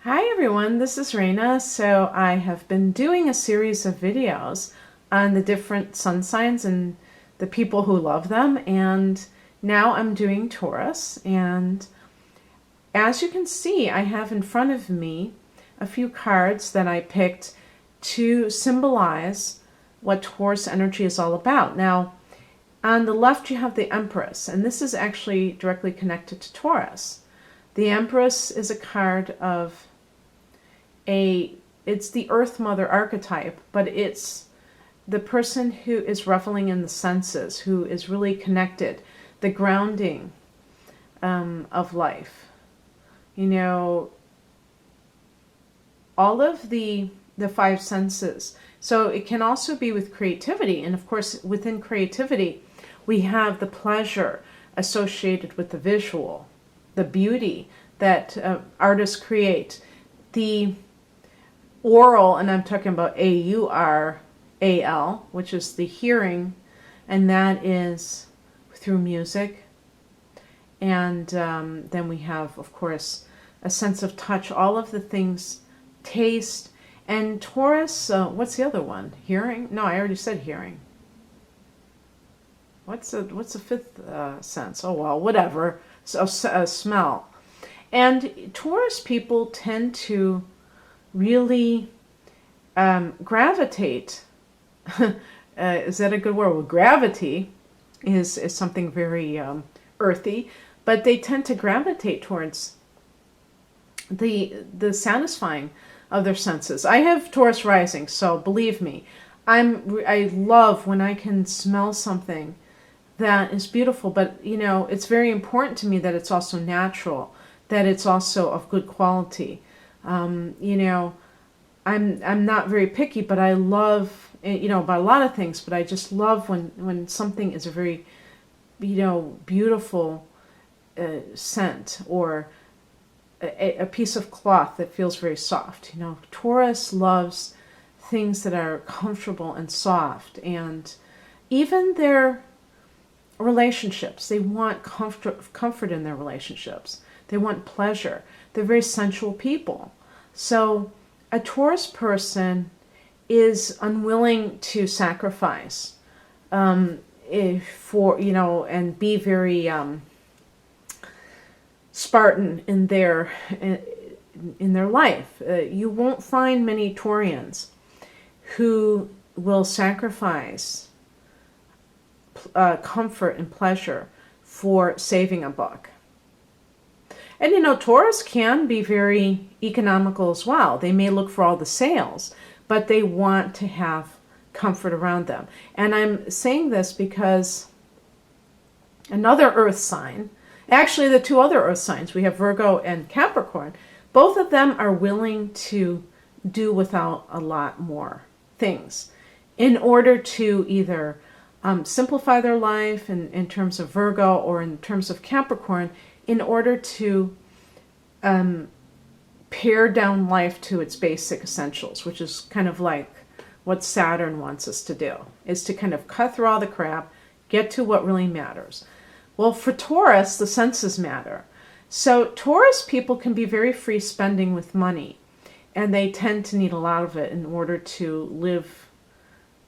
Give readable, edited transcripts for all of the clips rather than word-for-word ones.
Hi everyone, this is Raina. So I have been doing a series of videos on the different sun signs and the people who love them, and now I'm doing Taurus. And as you can see, I have in front of me a few cards that I picked to symbolize what Taurus energy is all about. Now, on the left you have the Empress, and this is actually directly connected to Taurus. The Empress is a card of it's the Earth Mother archetype, but it's the person who is reveling in the senses, who is really connected, the grounding of life. You know, all of the five senses. So it can also be with creativity, and of course within creativity we have the pleasure associated with the visual, the beauty that artists create, the oral, and I'm talking about AURAL, which is the hearing, and that is through music. And then we have, of course, a sense of touch, all of the things, taste, and Taurus, what's the other one? Hearing? No, I already said hearing. What's the fifth sense? Oh, well, whatever. So, smell. And Taurus people tend to really gravitate. Is that a good word? Well, gravity is something very earthy, but they tend to gravitate towards the satisfying of their senses. I have Taurus rising, so believe me, I love when I can smell something that is beautiful, but you know, it's very important to me that it's also natural, that it's also of good quality. You know, I'm not very picky, but I love, you know, about a lot of things, but I just love when something is a very, you know, beautiful scent, or a piece of cloth that feels very soft. You know, Taurus loves things that are comfortable and soft, and even their relationships, they want comfort in their relationships. They want pleasure. They're very sensual people. So a Taurus person is unwilling to sacrifice for, you know, and be very Spartan in their life. You won't find many Taurians who will sacrifice comfort and pleasure for saving a buck. And you know, Taurus can be very economical as well. They may look for all the sales, but they want to have comfort around them. And I'm saying this because another earth sign, actually the two other earth signs, we have Virgo and Capricorn, both of them are willing to do without a lot more things in order to either simplify their life in terms of Virgo, or in terms of Capricorn, in order to pare down life to its basic essentials, which is kind of like what Saturn wants us to do, is to kind of cut through all the crap, get to what really matters. Well, for Taurus, the senses matter. So Taurus people can be very free spending with money, and they tend to need a lot of it in order to live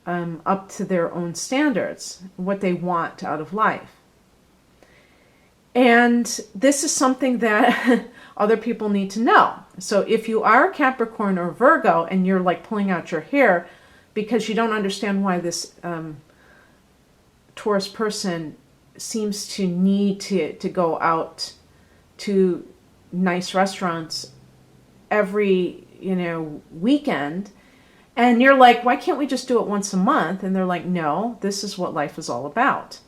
up to their own standards, what they want out of life. And this is something that other people need to know. So if you are Capricorn or Virgo and you're like pulling out your hair because you don't understand why this Taurus person seems to need to go out to nice restaurants every, you know, weekend, and you're like, why can't we just do it once a month? And they're like, no, this is what life is all about.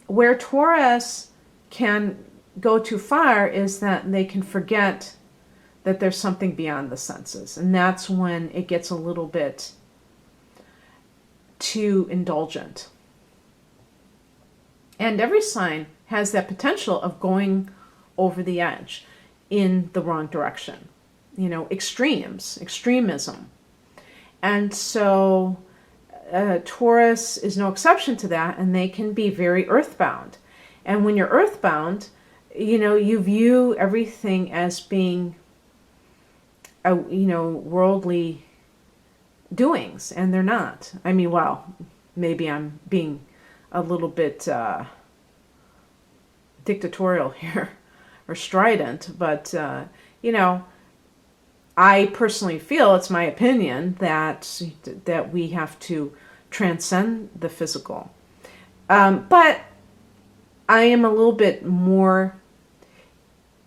Where Taurus can go too far is that they can forget that there's something beyond the senses. And that's when it gets a little bit too indulgent. And every sign has that potential of going over the edge in the wrong direction. You know, extremism. And so Taurus is no exception to that, and they can be very earthbound. And when you're earthbound, you view everything as being, worldly doings, and they're not. I mean, well, maybe I'm being a little bit dictatorial here or strident, but, I personally feel, it's my opinion, that we have to transcend the physical. But I am a little bit more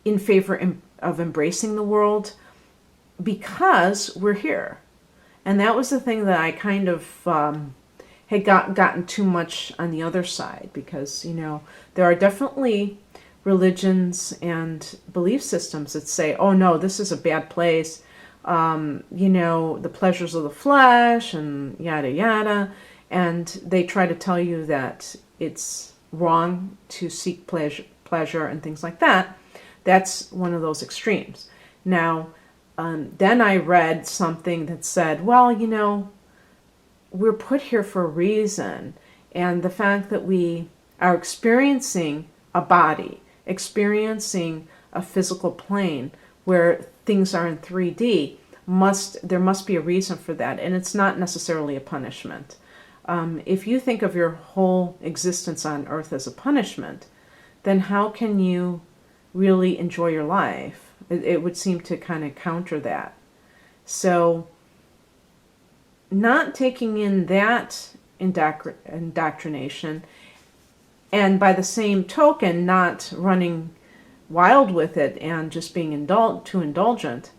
in favor of embracing the world because we're here. And that was the thing that I kind of had gotten too much on the other side, because, there are definitely religions and belief systems that say, oh no, this is a bad place, the pleasures of the flesh and yada yada, and they try to tell you that it's wrong to seek pleasure and things like that. That's one of those extremes. Now, then I read something that said, well, we're put here for a reason, and the fact that we are experiencing a body, experiencing a physical plane where things are in 3D, there must be a reason for that, and it's not necessarily a punishment. If you think of your whole existence on Earth as a punishment, then how can you really enjoy your life? It would seem to kind of counter that. So, not taking in that indoctrination, and by the same token, not running wild with it and just being too indulgent.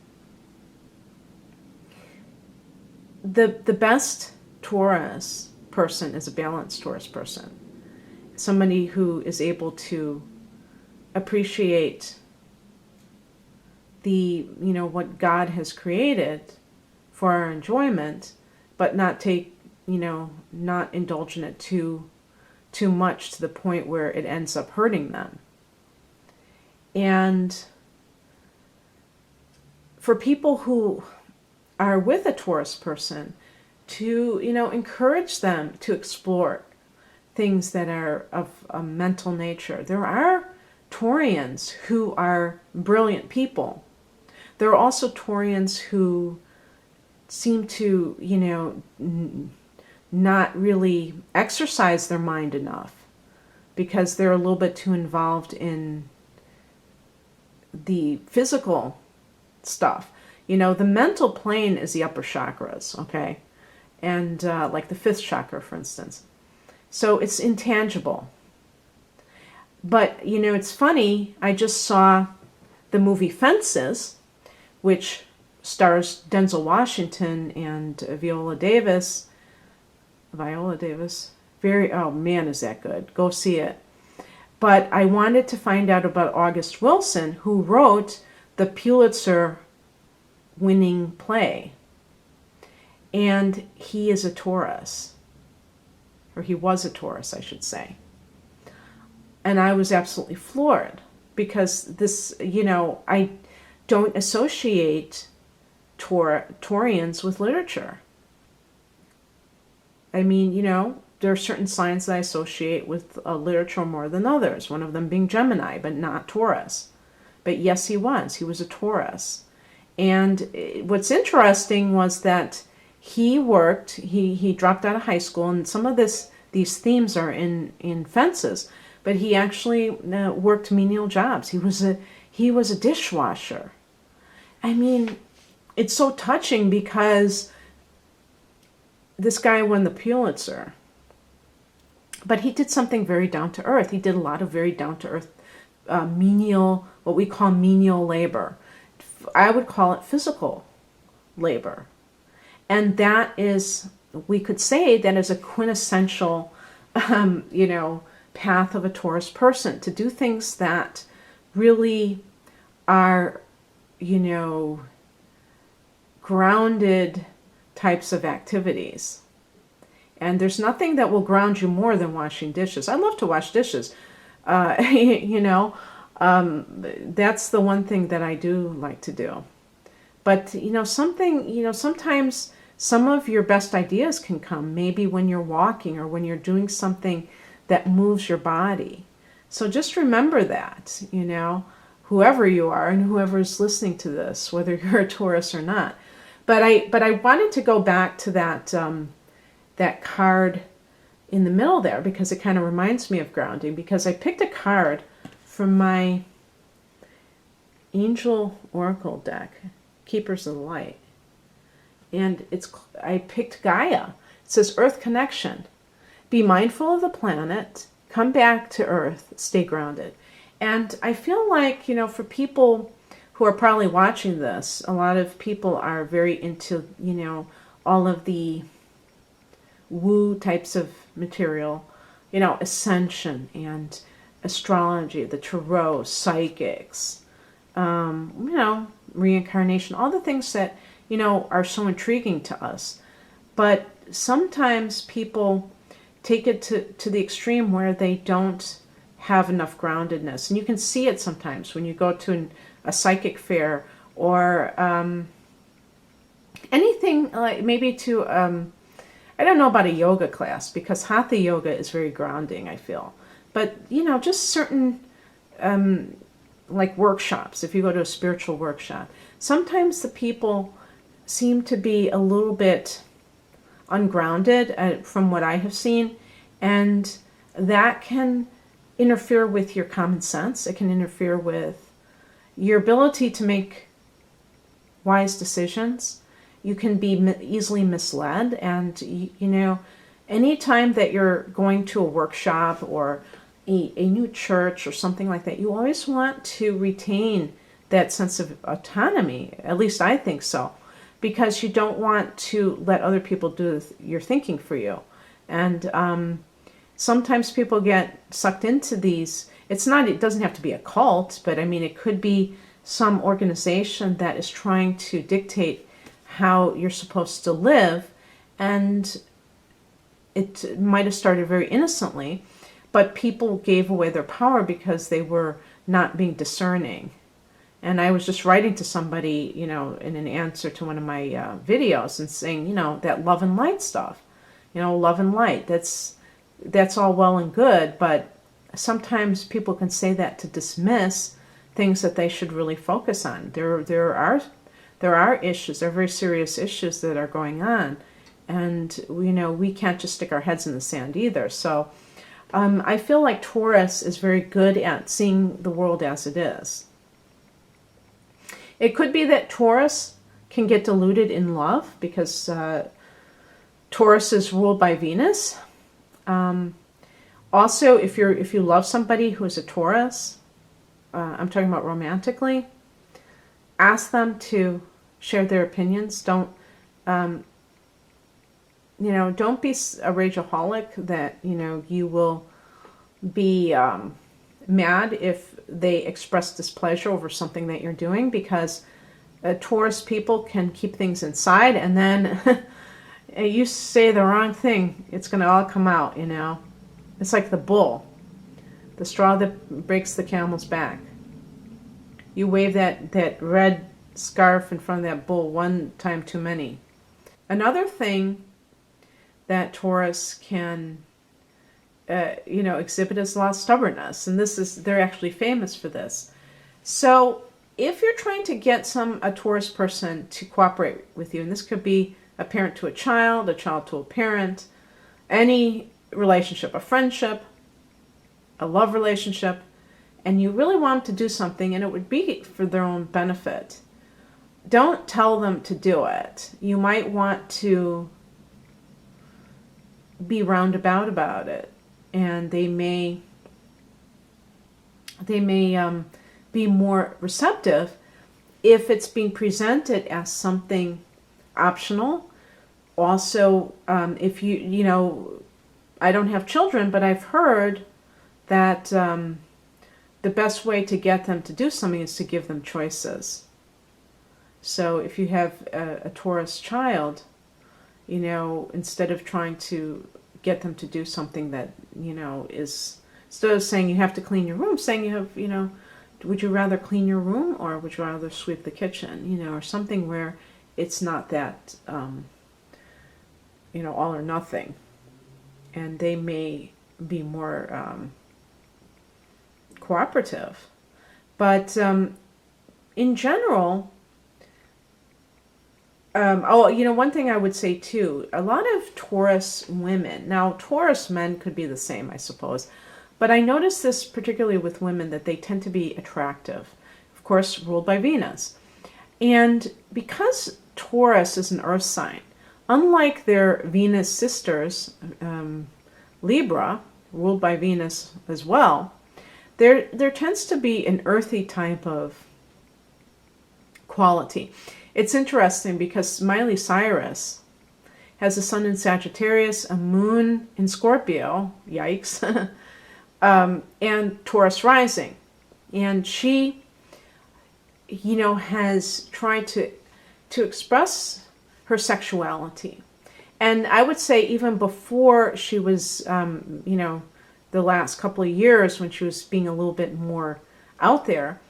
The best Taurus person is a balanced Taurus person. Somebody who is able to appreciate what God has created for our enjoyment, but not not indulge in it too much to the point where it ends up hurting them. And for people who are with a Taurus person, to encourage them to explore things that are of a mental nature. There are Taurians who are brilliant people. There are also Taurians who seem to, not really exercise their mind enough because they're a little bit too involved in the physical stuff. The mental plane is the upper chakras, okay? And like the fifth chakra, for instance. So it's intangible. But, it's funny, I just saw the movie Fences, which stars Denzel Washington and Viola Davis. Oh man, is that good. Go see it. But I wanted to find out about August Wilson, who wrote the Pulitzer-winning play. And he is a Taurus. Or he was a Taurus, I should say. And I was absolutely floored because this, I don't associate Taurians with literature. I mean, there are certain signs that I associate with literature more than others, one of them being Gemini, but not Taurus. But yes, he was. He was a Taurus. And what's interesting was that he dropped out of high school, and some of these themes are in Fences, but he actually worked menial jobs. He was a dishwasher. I mean, it's so touching because this guy won the Pulitzer, but he did something very down to earth. He did a lot of very down to earth menial, what we call menial labor. I would call it physical labor. And that is, we could say that is a quintessential, path of a Taurus person, to do things that really are, grounded types of activities. And there's nothing that will ground you more than washing dishes. I love to wash dishes. That's the one thing that I do like to do. But, sometimes some of your best ideas can come maybe when you're walking or when you're doing something that moves your body. So just remember that, whoever you are and whoever's listening to this, whether you're a Taurus or not. But I wanted to go back to that card in the middle there, because it kind of reminds me of grounding, because I picked a card from my Angel Oracle deck, Keepers of the Light. And I picked Gaia. It says Earth Connection. Be mindful of the planet, come back to Earth, stay grounded. And I feel like, for people who are probably watching this, a lot of people are very into, all of the woo types of material, ascension and astrology, the tarot, psychics, reincarnation, all the things that, are so intriguing to us. But sometimes people take it to the extreme where they don't have enough groundedness. And you can see it sometimes when you go to a psychic fair, or anything like maybe to, I don't know about a yoga class, because Hatha yoga is very grounding, I feel. But, just certain like workshops, if you go to a spiritual workshop, sometimes the people seem to be a little bit ungrounded from what I have seen, and that can interfere with your common sense. It can interfere with your ability to make wise decisions. You can be easily misled, and anytime that you're going to a workshop or a new church or something like that, you always want to retain that sense of autonomy. At least I think so, because you don't want to let other people do your thinking for you. And sometimes people get sucked into these. It doesn't have to be a cult, but I mean, it could be some organization that is trying to dictate how you're supposed to live. And it might have started very innocently, but people gave away their power because they were not being discerning. And I was just writing to somebody, in an answer to one of my videos, and saying, that love and light stuff, love and light, that's all well and good, but sometimes people can say that to dismiss things that they should really focus on. There are issues, there are very serious issues that are going on, and we can't just stick our heads in the sand either. So I feel like Taurus is very good at seeing the world as it is. It could be that Taurus can get deluded in love, because Taurus is ruled by Venus. Also, if you love somebody who is a Taurus, I'm talking about romantically, ask them to share their opinions. Don't don't be a rageaholic that you will be mad if they express displeasure over something that you're doing, because Taurus people can keep things inside, and then you say the wrong thing, it's going to all come out. It's like the bull, the straw that breaks the camel's back. You wave that red scarf in front of that bull one time too many. Another thing that Taurus can exhibit is a lot of stubbornness, and they're actually famous for this. So if you're trying to get a Taurus person to cooperate with you, and this could be a parent to a child to a parent, any relationship, a friendship, a love relationship, and you really want them to do something, and it would be for their own benefit, don't tell them to do it. You might want to be roundabout about it, and they may be more receptive if it's being presented as something optional. Also, if I don't have children, but I've heard that the best way to get them to do something is to give them choices. So if you have a Taurus child, instead of trying to get them to do something that, is, instead of saying you have to clean your room, saying you have, would you rather clean your room or would you rather sweep the kitchen, or something where it's not that, all or nothing. And they may be more cooperative. But in general, one thing I would say too, a lot of Taurus women, now Taurus men could be the same, I suppose, but I notice this particularly with women, that they tend to be attractive, of course, ruled by Venus. And because Taurus is an earth sign, unlike their Venus sisters, Libra, ruled by Venus as well, there tends to be an earthy type of quality. It's interesting because Miley Cyrus has a sun in Sagittarius, a moon in Scorpio, yikes, and Taurus rising. And she, has tried to express her sexuality. And I would say even before she was, the last couple of years when she was being a little bit more out there,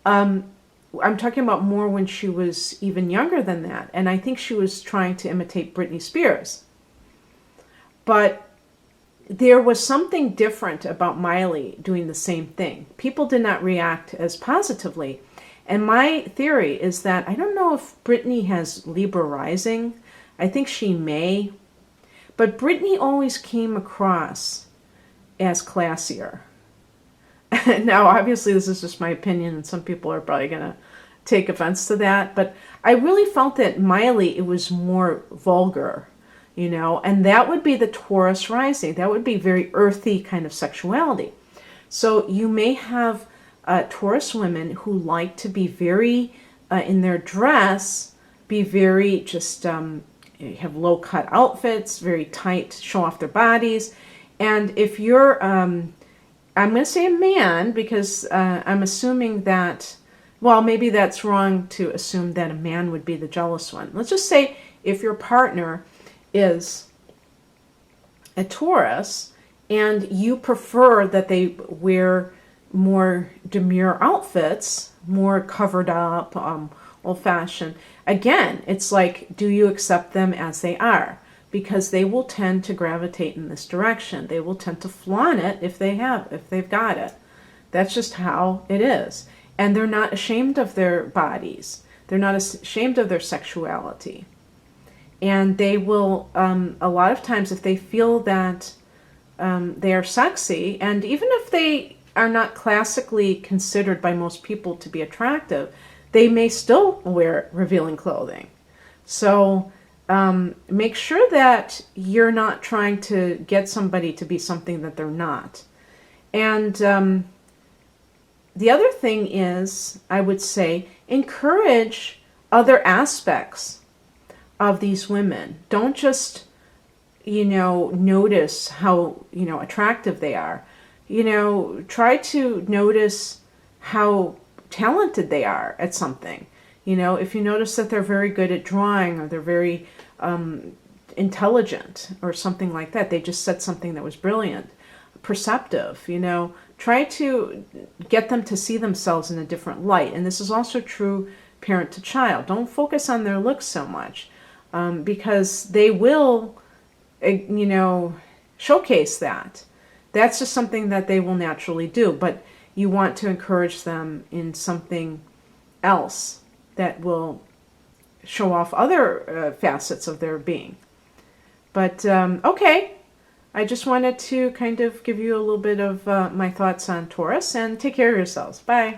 I'm talking about more when she was even younger than that. And I think she was trying to imitate Britney Spears. But there was something different about Miley doing the same thing. People did not react as positively. And my theory is that I don't know if Britney has Libra rising. I think she may. But Britney always came across as classier. Now, obviously, this is just my opinion, and some people are probably going to take offense to that. But I really felt that Miley, it was more vulgar, and that would be the Taurus rising. That would be very earthy kind of sexuality. So you may have Taurus women who like to be very, in their dress, be very just, have low-cut outfits, very tight, show off their bodies. And if you're, I'm going to say a man, because I'm assuming that, well, maybe that's wrong to assume that a man would be the jealous one. Let's just say if your partner is a Taurus and you prefer that they wear more demure outfits, more covered up, old-fashioned. Again, it's like, do you accept them as they are? Because they will tend to gravitate in this direction. They will tend to flaunt it if they've got it. That's just how it is. And they're not ashamed of their bodies. They're not ashamed of their sexuality. And they will, a lot of times, if they feel that they are sexy, and even if they are not classically considered by most people to be attractive, they may still wear revealing clothing. So make sure that you're not trying to get somebody to be something that they're not. And the other thing is, I would say, encourage other aspects of these women. Don't just, notice how, attractive they are. Try to notice how talented they are at something. If you notice that they're very good at drawing, or they're very intelligent or something like that, they just said something that was brilliant, perceptive, try to get them to see themselves in a different light. And this is also true parent to child. Don't focus on their looks so much, because they will, showcase that. That's just something that they will naturally do. But you want to encourage them in something else that will show off other facets of their being. But, okay. I just wanted to kind of give you a little bit of my thoughts on Taurus, and take care of yourselves. Bye.